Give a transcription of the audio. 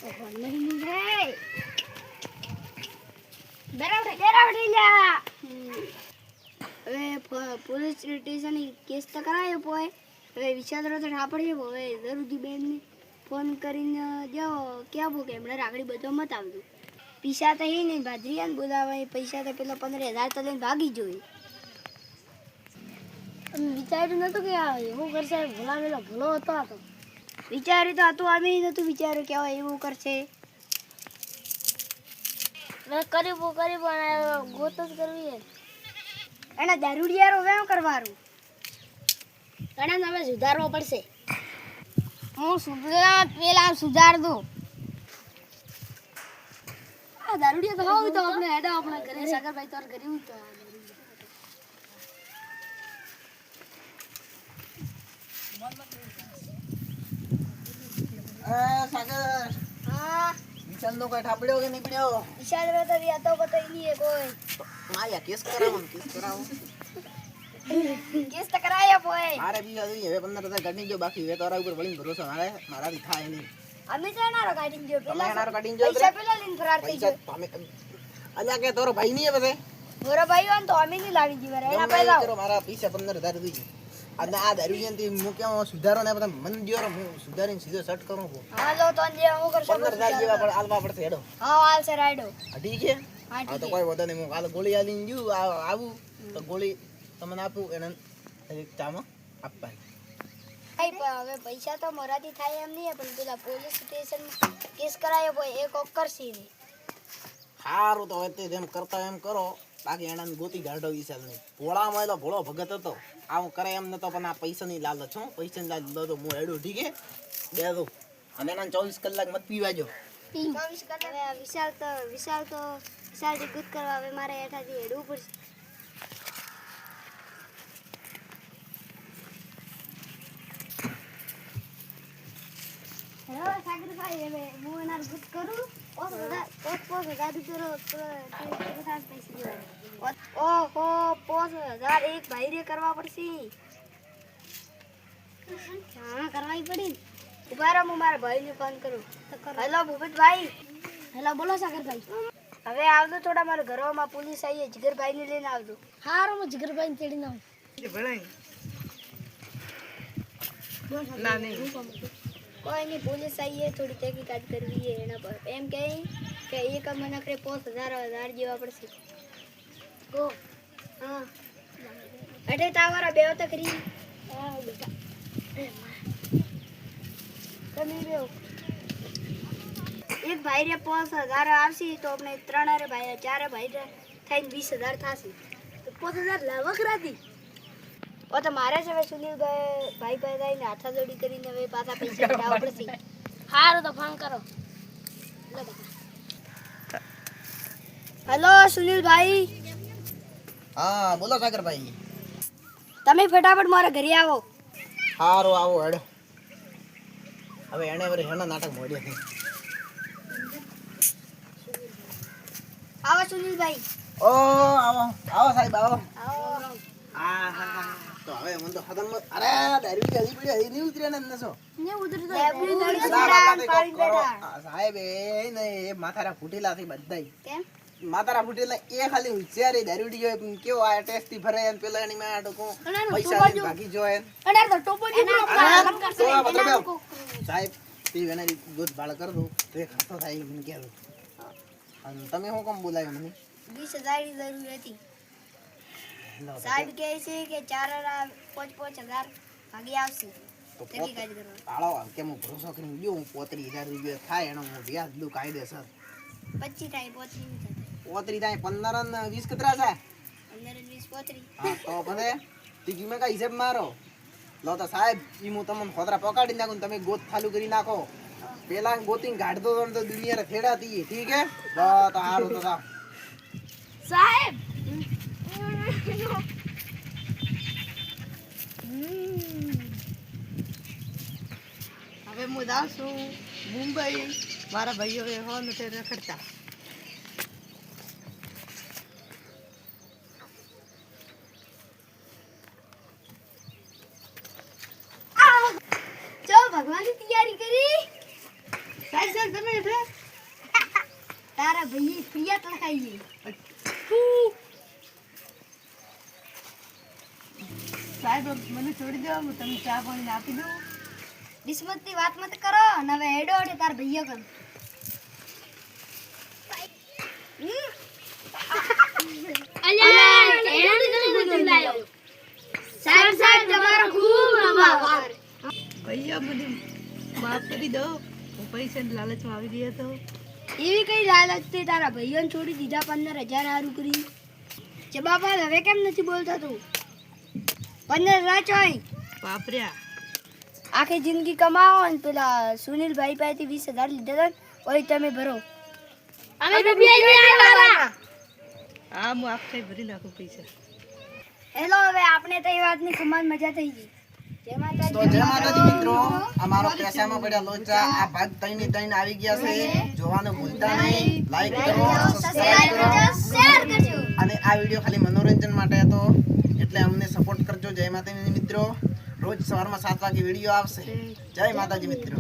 તો નહીં રે બેરાવડે લ્યા હવે પોલીસ સ્ટેશન કેસ તો કરાયો પોય હવે વિચારો તો ઠાપડીએ હવે જરૂરી બેનને ફોન કરીને જાઓ ક્યાં ભો કે હમણાં આગળ બધો મત આવજો પૈસા તો હે નહીં ભાદરિયા ને બોલાવે પૈસા તો પેલા 15,000 તો લઈને ભાગી જોઈ વિચાર્યું નતું કે એવું કરશે ભોલા ભૂલો હતો આ તો વિચાર્યું તો હતું અમે નતું વિચાર્યું કે એવું કરશે મેં કર્યું પણ ગોત જ કરવી એના દારૂડિયારો વેમ કરવાનું એના હવે સુધારવો પડશે હું પેલા સુધાર દઉં આ દારૂડિયા તો હોય તો આપણે હેડા આપણે ઘરે સાગરભાઈ તો કર્યું તો સાગર હા વિશાલ નો કઈ ઠાપડ્યો કે નીકળ્યો વિશાલ રે તો યા તો બતાઈ નહીં કોઈ માયા કેસ કરાવો કેસ તો કરાયા પોય મારે બી હવે 15,000 કાઢી જો બાકી હવે તારા ઉપર વળીને ભરોસો મારાથી થાય નહીં અમે તો એનારો કાઢીને જો પેલા એનારો કાઢીને જો પૈસા પેલા લઈને ફરાર થઈ ગયો તમે અલ્યા કે તારો ભાઈ નહીં હવે મોરા ભાઈ હોય ને તો અમે નહીં લાવી જીવર એના પૈસા કરો મારા પૈસા 15,000 દીધી અને આ દારૂડિયાથી હું કેમ સુધારો ને બધા મન દિયો હું સુધારીને સીધો સેટ કરું હાલો તો જે હું કરશો 15,000 જેવા પણ આલવા પડશે હેડો હા હાલ છે રાઈડો ઠીક છે હા હા તો કોઈ વધો નહીં હું કાલે ગોળી આલીને જુ આવું તો ગોળી તમને આપું એને એક ચામાં આપવાની હવે પૈસા તો મોરાથી થાય એમ નહીં પણ પેલા પોલીસ સ્ટેશન કેસ કરાયો ભાઈ એક ઓકર સી સારું તો હવે જેમ કરતા એમ કરો બાકી એના ગોતી ગાઢો વિશાલ નહીં ભોળામાં તો ભોળો ભગત હતો આવું કરે એમ નતો પણ આ પૈસાની લાલચ છું પૈસાની લાલચ લો તો હું હેડું ઠીક છે બે દઉં અને એના 24 કલાક મત પીવાજો 24 કલાક વિશાલથી કૂદ કરવા હવે મારે હેઠાથી હેડવું પડશે હેલો સાગરભાઈ હવે હું એના કૂદ કરું પોસ હજાર રૂપિયા ઓહો 5,000 એક ભાઈ રે કરવા પડશે હા કરવાઈ પડી ઉભા રહો હું મારા ભાઈને ફોન કરું હેલો ભૂપતભાઈ હેલો બોલો સાગરભાઈ હવે આવજો થોડા મારા ઘરમાં પોલીસ આવી જીગરભાઈને લઈને આવજો હારું હું જીગરભાઈને તેડીને આવું ના નહીં કોઈ નહીં પોલીસ આવીએ થોડી તહેકીકાત કરવી એના પર એમ કે એક મને કરે 5,000 જેવા પડશે ગો હા અટે તાવરા બેવ તો કરી હા બેટા કમી બેવ એક ભાઈ રે 5,000 આવશે તો આપણે ત્રણે ભાઈ ચારે ભાઈ થઈને 20,000 થશે તો 5,000 લાવક રાતી ઓ તો મારે છે હવે સુનિલભાઈ ભાઈ હાથા જોડી કરીને હવે પાછા પૈસા કઢાવવા પડશે હારું તો ફોન કરો હેલો સુનિલભાઈ હા બોલો સાગરભાઈ તમે ફટાફટ મારા ઘરે આવો સારું આવો હેડો હવે એને વરે હેનો નાટક મોડ્યો છે આવો સુનિલભાઈ ઓ આવો આવો સાહેબ આવો આવો હા તો હવે મને તો ખતમ અરે દારૂ કે હજી પડી હજી નહીં ઉતરે ને નસો ને ઉતરી તો સાહેબ એ નહીં એ માથારા ફૂટેલા છે બધાય કેમ માથારા ફૂટેલા એ ખાલી હોશિયારી દારૂડી જોય કેવો આ ટેસ્ટ થી ભરે ને પેલા એની માં ટકો પૈસા લઈને ભાગી જોય અરે તો ટોપો જો સાહેબ તી વેના ગોદ બાળ કર દો તો એ ખતો થાય મને કે દો અને તમે હું કેમ બોલાયો મને 20,000 ની જરૂર હતી સાહેબ કહે છે કે 5,000 ભાગી આવશે તેની કાજ કરવા તાળો કેમ ભરોસો કરીને ગયો હું 35,000 રૂપિયા થાય એનો હું વ્યાજ દઉં કાયદેસર 25 થાય 35 પોતરી થાય 15 ને 20 કતરા છે 15 20 35 હા તો ભલે તીકી મે કા હિસાબ મારો લો તો સાહેબ ઈ હું તમને ખોદરા પકાડી નાખું તમે ગોત ચાલુ કરી નાખો પેલા ગોતીને ગાઢતો તો દુનિયા રે ફેડાતી ઠીક હે તો હારું તો સાહેબ હવે હું જાઉં છું મુંબઈ મારા ભાઈઓ હો નથી રખડતા ભગવાનની તૈયારી કરી સાહેબ તમે તારા ભાઈએ ફરિયાદ લખાઈએ. સાહેબ મને છોડી દો, હું તમને ચા પાણી આપી દઉં. કિસ્મતની વાત મત કરો અને હવે હેડો હેડે તાર ભાઈઓ કર. સાહેબ તમારો ખૂબ આભાર. ભાઈઓ મને માફ કરી દો, હું પૈસાની લાલચમાં આવી ગયો હતો. એવી કઈ લાલચ થી તારા ભાઈઓને છોડી દીધા 15,000 હારું કરી. જે બાપા હવે કેમ નથી બોલતા તું? 15 રાચોય વાપર્યા. આખી જિંદગી કમાવો ને પેલા સુનિલભાઈ પાસેથી 20,000 લીધા હતા ઓય તમે ભરો. અમે તો બે હા, હું આખે ભરી નાખું પૈસા. હેલો, હવે આપણે તો એ વાતની કમાલ મજા થઈ ગઈ. જય માતાજી. તો જય માતાજી મિત્રો, અમારો પૈસામાં પડ્યા લોચા આ ભાગ 3 ની 3 આવી ગયા છે. જોવાનું ભૂલતા નહીં, લાઈક કરો, સબસ્ક્રાઇબ કરો શેર કરજો. અને આ વિડિયો ખાલી મનોરંજન માટે હતો એટલે અમને સપોર્ટ કરજો. જય માતાજી મિત્રો, રોજ સવારમાં 7 વાગે વિડિયો આવશે. જય માતાજી મિત્રો.